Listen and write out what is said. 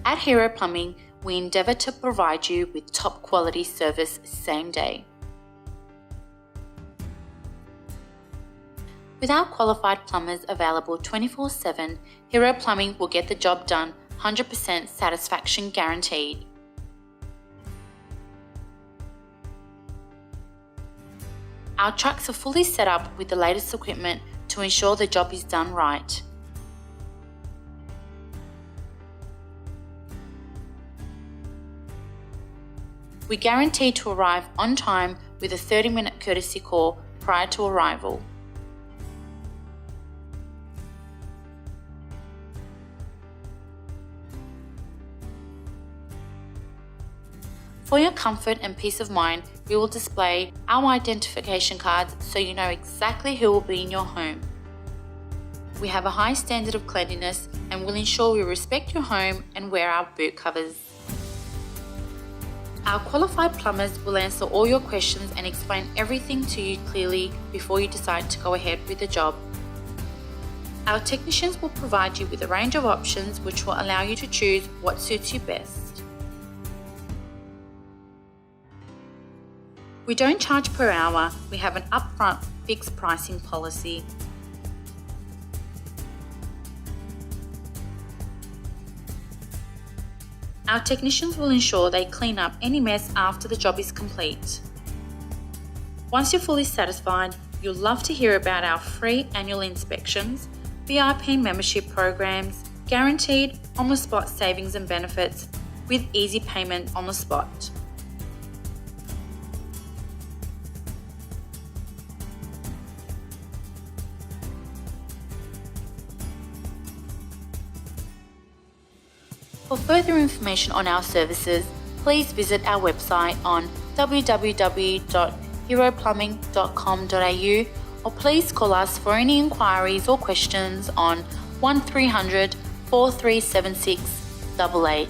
At Hero Plumbing, we endeavour to provide you with top quality service same day. With our qualified plumbers available 24/7, Hero Plumbing will get the job done, 100% satisfaction guaranteed. Our trucks are fully set up with the latest equipment to ensure the job is done right. We guarantee to arrive on time with a 30-minute courtesy call prior to arrival. For your comfort and peace of mind, we will display our identification cards so you know exactly who will be in your home. We have a high standard of cleanliness and will ensure we respect your home and wear our boot covers. Our qualified plumbers will answer all your questions and explain everything to you clearly before you decide to go ahead with the job. Our technicians will provide you with a range of options which will allow you to choose what suits you best. We don't charge per hour, we have an upfront fixed pricing policy. Our technicians will ensure they clean up any mess after the job is complete. Once you're fully satisfied, you'll love to hear about our free annual inspections, VIP membership programs, guaranteed on-the-spot savings and benefits with easy payment on the spot. For further information on our services, please visit our website on www.heroplumbing.com.au or please call us for any inquiries or questions on 1300 4376 88.